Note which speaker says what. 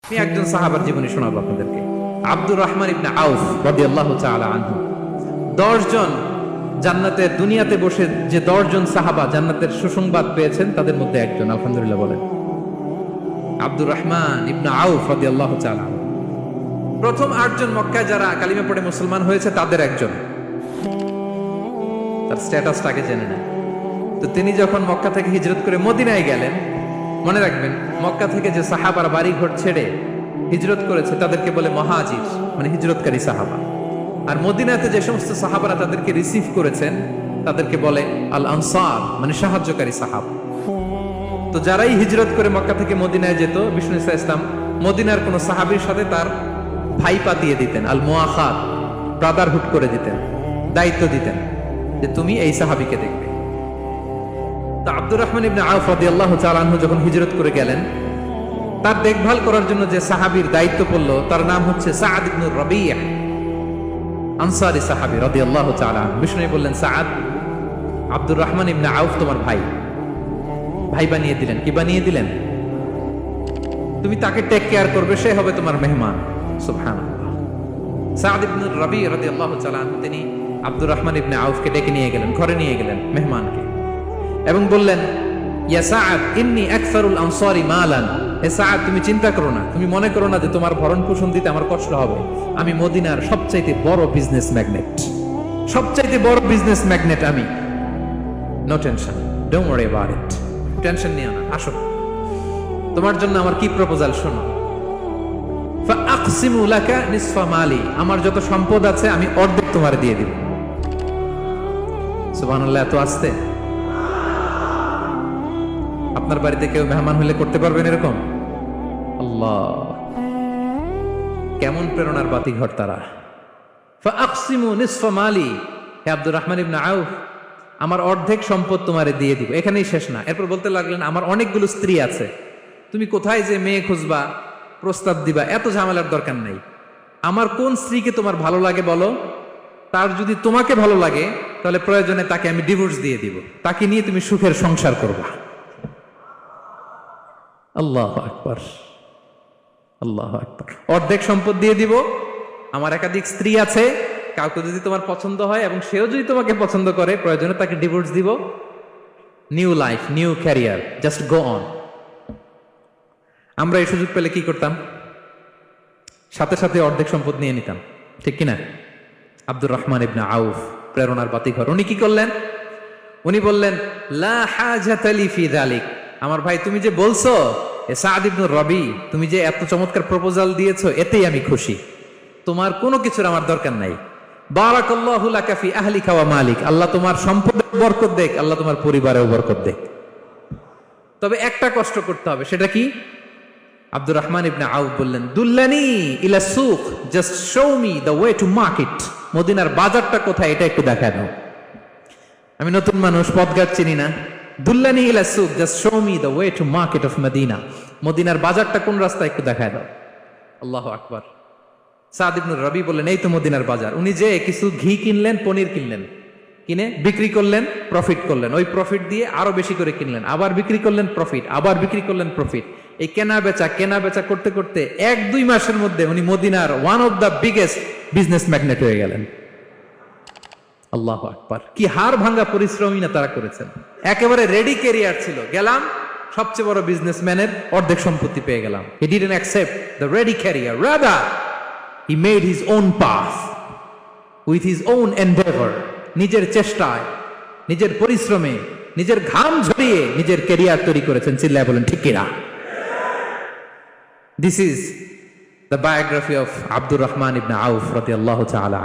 Speaker 1: আমি একজন সাহাবার জীবনী শোনাবো আপনাদেরকে। আব্দুর রহমান ইবনে আউফ রাদিয়াল্লাহু তাআলা আনহু 10 জন জান্নাতের দুনিয়াতে বসে যে 10 জন সাহাবা জান্নাতের সুসংবাদ পেয়েছেন তাদের মধ্যে একজন। আলহামদুলিল্লাহ বলেন। আব্দুর রহমান ইবনে আউফ রাদিয়াল্লাহু তাআলা আনহু প্রথম 8 জন মক্কায় যারা কালিমা পড়ে মুসলমান হয়েছে তাদের একজন। তার স্ট্যাটাসটাকে জেনে নেন। তো তিনি যখন মক্কা থেকে হিজরত করে মদিনায় গেলেন, মনে রাখবেন মক্কা থেকে যে সাহাবার বাড়ি ঘর ছেড়ে হিজরত করেছে তাদেরকে বলে মহাজির, মানে হিজরতকারী সাহাবা। আর মদিনাতে যে সমস্ত সাহাবারা তাদেরকে রিসিভ করেছেন তাদেরকে বলে আল আনসার, মানে সাহায্যকারী সাহাবা। তো যারাই হিজরত করে মক্কা থেকে মদিনায় যেত, বিষ্ণু ইসলাম মদিনার কোন সাহাবীর সাথে তার ভাইপা দিয়ে দিতেন, আল মুআখাত, ব্রাদারহুড করে দিতেন, দায়িত্ব দিতেন যে তুমি এই সাহাবীকে দেখবে। তো আব্দুর রহমান ইবনে আউফ রাদিয়াল্লাহু তাআলা আনহু যখন হিজরত করে গেলেন, তার দেখভাল করার জন্য যে সাহাবীর দায়িত্ব পড়ল তার নাম হচ্ছে সাআদ ইবনে রাবী', আনসারী সাহাবী রাদিয়াল্লাহু তাআলা। বিষ্ণু বললেন, সাআদ, আব্দুর রহমান ইবনে আউফ তোমার ভাই। ভাই বানিয়ে দিলেন। কি বানিয়ে দিলেন? তুমি তাকে টেক কেয়ার করবে, সে হবে তোমার মেহমান। সুবহানাল্লাহ। সাআদ ইবনে রাবী' রাদিয়াল্লাহু তাআলা তিনি আব্দুর রহমান ইবনে আউফকে ডেকে নিয়ে গেলেন, ঘরে নিয়ে গেলেন মেহমানকে, এবং বললেন, ইয়া সাআদ ইন্নী আকসারুল আনসারি মালান। হে সাআদ, তুমি চিন্তা করো না, তুমি মনে করো না যে তোমার ভরণ পোষণ দিতে আমার কষ্ট হবে। আমি মদিনার সবচাইতে বড় বিজনেস ম্যাগনেট, সবচাইতে বড় বিজনেস ম্যাগনেট আমি। No tension, don't worry about it. Tension নিও না, আসো, তোমার জন্য আমার কি প্রপোজাল শোনো। ফাআকসিমু লাকা নিসফা মালি, আমার যত সম্পদ আছে আমি অর্ধেক তোমারে দিয়ে দিব। সুবহানাল্লাহ। এত আসতে আপনার বাড়িতে কেউ মেহমান হলে করতে পারবেন এরকম? আল্লাহ, কেমন প্রেরণার বাতিঘর তারা। ফাআকসিমু নিসফা মালি, হে আব্দুর রহমান ইবনে আউফ, আমার অর্ধেক সম্পদ তোমারে দিয়ে দিব। এখানেই শেষ না, এরপর বলতে লাগলেন, আমার অনেকগুলো স্ত্রী আছে, তুমি কোথায় যে মেয়ে খুঁজবা, প্রস্তাব দিবা, এত ঝামেলার দরকার নাই। আমার কোন স্ত্রীকে তোমার ভালো লাগে বলো, তার যদি তোমাকে ভালো লাগে তাহলে প্রয়োজনে তাকে আমি ডিভোর্স দিয়ে দিব, তাকে নিয়ে তুমি সুখের সংসার করবা। আল্লাহু আকবার, আল্লাহু আকবার। অর্ধেক সম্পদ দিয়ে দিব, আমার একাধিক স্ত্রী আছে, কাউকে যদি তোমার পছন্দ হয় এবং সেও যদি তোমাকে পছন্দ করে প্রয়োজনে তাকে ডিভোর্স দিব। New life, new career, just go on. আমরা এই সুযোগ পেলে কি করতাম? সাথে সাথে অর্ধেক সম্পদ নিয়ে নিতাম, ঠিক কিনা? আব্দুর রহমান ইবনে আউফ প্রেরণার বাতিঘর। উনি কি করলেন? উনি বললেন, লা হাজাতা লি ফি যালিক। আমার ভাই, তুমি যে বলছো এ সাআদ ইবনে রাবী, তুমি যে এত চমৎকার প্রপোজাল দিয়েছো, এতেই আমি খুশি। তোমার কোনো কিছুর আমার দরকার নাই। বারাকাল্লাহু লাকা ফি আহলিকা ওয়া মালিক, আল্লাহ তোমার সম্পদে বরকত দেখ, আল্লাহ তোমার পরিবারেও বরকত দেখ। তবে একটা কষ্ট করতে হবে, সেটা কি? আব্দুর রহমান ইবনে আউফ বললেন, দুল্লানি ইলা সুক, just show me the way to market. মদিনার বাজারটা কোথায় এটা একটু দেখায় দাও। আমি নতুন মানুষ, পথঘাট চিনি না। দুল্লানি ইলা সুক, just show me the way to market of Medina. মদিনার বাজারটা কোন রাস্তা একটু দেখায় দাও। আল্লাহু আকবার। সাআদ ইবনে রাবী বললেন, এই তো মদিনার বাজার। উনি যে কিছু ঘি কিনলেন, পনির কিনলেন, কিনে বিক্রি করলেন, প্রফিট করলেন। ওই প্রফিট দিয়ে আরো বেশি করে কিনলেন, আবার বিক্রি করলেন, প্রফিট, আবার বিক্রি করলেন, প্রফিট। এই কেনা বেচা করতে করতে 1-2 মাসের মধ্যে উনি মদিনার one of the biggest business magnate হয়ে গেলেন। আল্লাহু আকবার। কি হাড় ভাঙা পরিশ্রমই না তারা করেছেন। একেবারে রেডি ক্যারিয়ার ছিল, গেলাম সবচেয়ে বড় বিজনেসম্যানের অর্ধেক সম্পত্তি পেয়ে গেলাম। He didn't accept the ready career, rather he made his own path with his own Endeavour. নিজের চেষ্টায়, নিজের পরিশ্রমে, নিজের ঘাম ঝরিয়ে নিজের ক্যারিয়ার তৈরি করেছেন। চিল্লায় বলেন ঠিক কিনা? This is the biography of Abdul Rahman ibn Auf radiyallahu ta'ala.